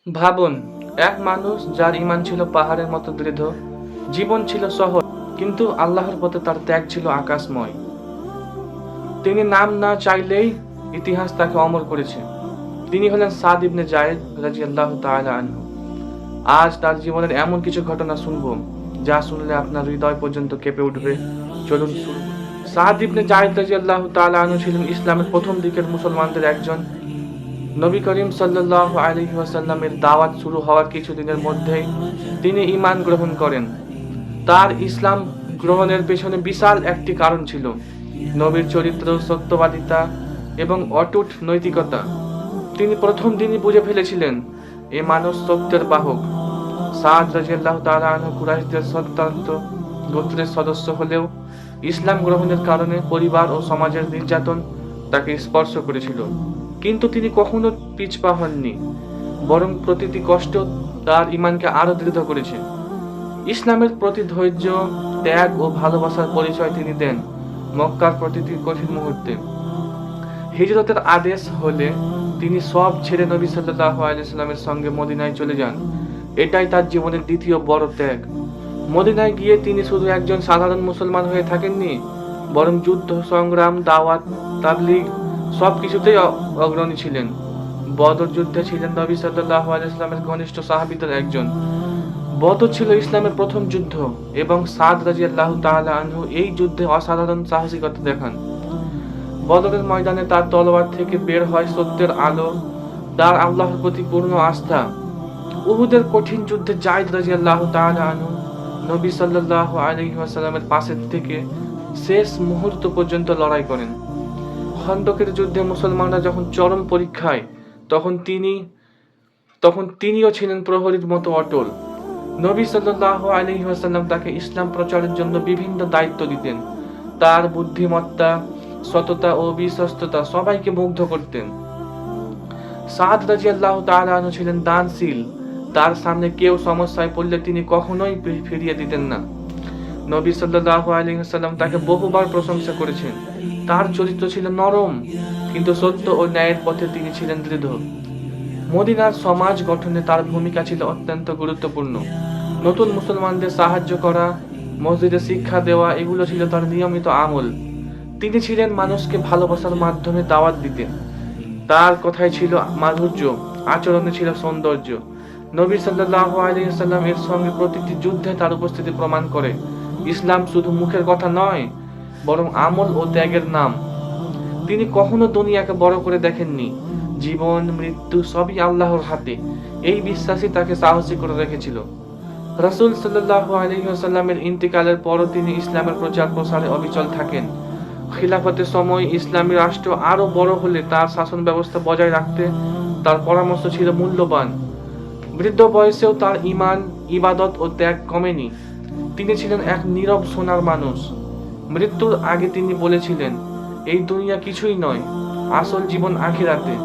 ভাবুন, এক মানুষ যার ঈমান ছিল পাহাড়ের মতো দৃঢ়, জীবন ছিল সহজ, কিন্তু আল্লাহর পথে তার ত্যাগ ছিল আকাশময়। তিনি নাম না চাইলেই ইতিহাস তাকে অমর করেছে। তিনি হলেন সাদ ইবনে যায়েদ রাদিয়াল্লাহু তাআলা আনহু। আজ তার জীবনের এমন কিছু ঘটনা শুনবো যা শুনলে আপনার হৃদয় পর্যন্ত কেঁপে উঠবে। চলুন শুরু করি। সাদ ইবনে যায়েদ রাদিয়াল্লাহু তাআলা আনহু ছিলেন ইসলামের প্রথম দিকের মুসলমানদের একজন। নবী করিম সাল্লাল্লাহু আলাইহি ওয়াসাল্লামের দাওয়াত শুরু হওয়ার কিছুদিনের মধ্যেই তিনি ঈমান গ্রহণ করেন। তার ইসলাম গ্রহণের পেছনে বিশাল একটি কারণ ছিল: নবীর চরিত্র, সত্যবাদিতা এবং অটুট নৈতিকতা। তিনি প্রথম দিনই বুঝে ফেলেছিলেন এ মানুষ সত্যের বাহক। সাদ রাদিয়াল্লাহু তাআলা আনহু কুরাইশদের সত্তান্ত গোত্রের সদস্য হলেও ইসলাম গ্রহণের কারণে পরিবার ও সমাজের নির্যাতন তাকে স্পর্শ করেছিল। কিন্তু তিনি কখনো পিছপা হননি, বরং প্রতিটি কষ্ট তার ঈমানকে আরো দৃঢ় করেছে। ইসলামের প্রতি ধৈর্য, ত্যাগ ও ভালোবাসার পরিচয় তিনি দেন মক্কার প্রতিটি কঠিন মুহূর্তে। হিজরতের আদেশ হলে তিনি সব ছেড়ে নবী সাল্লাল্লাহু আলাইহি সাল্লামের সঙ্গে মদিনায় চলে যান। এটাই তার জীবনের দ্বিতীয় বড় ত্যাগ। মদিনায় গিয়ে তিনি শুধু একজন সাধারণ মুসলমান হয়ে থাকেননি, বরং যুদ্ধ, সংগ্রাম, দাওয়াত, তাবলীগ সবকিছুতেই অগ্রণী ছিলেন। বদর যুদ্ধে ছিলেন নবী সাল্লাল্লাহু আলাইহি সাল্লামের ঘনিষ্ঠ সাহাবীদের একজন। বদর ছিল ইসলামের প্রথম যুদ্ধ এবং সাদ রাদিয়াল্লাহু তাআলা আনহু এই যুদ্ধে অসাধারণ সাহসিকতা দেখান। বদরের ময়দানে তার তলোয়ার থেকে বের হয় সত্যের আলো, তার আল্লাহর প্রতি পূর্ণ আস্থা। উহুদের কঠিন যুদ্ধে যায়েদ রাদিয়াল্লাহু তাআলা আনহু নবী সাল্লাল্লাহু আলাইহি ওয়াসাল্লামের পাশে থেকে শেষ মুহূর্ত পর্যন্ত লড়াই করেন। খন্দকের যুদ্ধে মুসলমানরা যখন চরম পরীক্ষায়, তখন তিনিও ছিলেন প্রহরীর মতো অটল। নবী সাল্লাল্লাহু আলাইহি ওয়াসাল্লাম তাকে ইসলাম প্রচারের জন্য বিভিন্ন দায়িত্ব দিতেন। তার বুদ্ধিমত্তা, সততা ও বিশ্বস্ততা সবাইকে মুগ্ধ করতেন। সাদ রাদিয়াল্লাহু তাআলা আনহু ছিলেন দানশীল। তার সামনে কেউ সমস্যায় পড়লে তিনি কখনোই ফিরিয়ে দিতেন না। নবী সাল্লাল্লাহু আলাইহি ওয়াসাল্লাম তাকে বহুবার প্রশংসা করেছেন। তার চরিত্র ছিল নরম, কিন্তু সত্য ও ন্যায়ের পথে তিনি ছিলেন দৃঢ়। মদিনার সমাজ গঠনে তার ভূমিকা ছিল অত্যন্ত গুরুত্বপূর্ণ। নতুন মুসলমানদের সাহায্য করা, মসজিদে শিক্ষা দেওয়া, এগুলো ছিল তার নিয়মিত আমল। তিনি ছিলেন মানুষকে ভালোবাসার মাধ্যমে দাওয়াত দিতেন। তার কথায় ছিল মাধুর্য, আচরণে ছিল সৌন্দর্য। নবী সাল্লাল্লাহু আলাইহি ওয়াসাল্লাম এর সঙ্গে প্রতিটি যুদ্ধে তার উপস্থিতি প্রমাণ করে ইসলাম শুধু মুখের কথা নয়, বরং আমল ও ত্যাগের নাম। তিনি কখনো দুনিয়াকে বড় করে দেখেননি। জীবন, মৃত্যু সবই আল্লাহর হাতে, এই বিশ্বাসই তাকে সাহসী করে রেখেছিল। রাসূল সাল্লাল্লাহু আলাইহি ওয়াসাল্লামের ইন্তিকালের পরও তিনি ইসলামের প্রচার প্রসারে অবিচল থাকেন। খিলাফতের সময় ইসলামী রাষ্ট্র আরো বড় হলে তার শাসন ব্যবস্থা বজায় রাখতে তার পরামর্শ ছিল মূল্যবান। বৃদ্ধ বয়সেও তার ঈমান, ইবাদত ও ত্যাগ কমেনি। তিনি ছিলেন এক নীরব সোনার মানুষ। মৃত্যুর আগে তিনি বলেছিলেন, এই দুনিয়া কিছুই নয়, আসল জীবন আখিরাতে।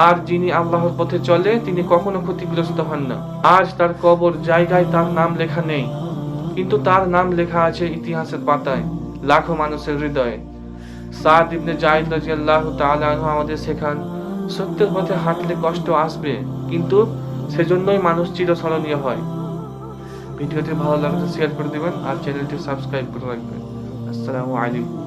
আর যিনি আল্লাহর পথে চলে তিনি কখনো ক্ষতিগ্রস্ত হন না। আজ তার কবর জায়গায় তার নাম লেখা নেই, কিন্তু তার নাম লেখা আছে ইতিহাসের পাতায়, লাখো মানুষের হৃদয়ে। সাদ ইবনে যায়েদ রাদিয়াল্লাহু তাআলা আনহু আমাদের শেখান, সত্যের পথে হাঁটলে কষ্ট আসবে, কিন্তু সেজন্যই মানুষ চিরস্মরণীয় হয়। ভিডিওটি ভালো লাগলে শেয়ার করে দিবেন আর চ্যানেলটি সাবস্ক্রাইব করে রাখবেন। আসসালামু আলাইকুম।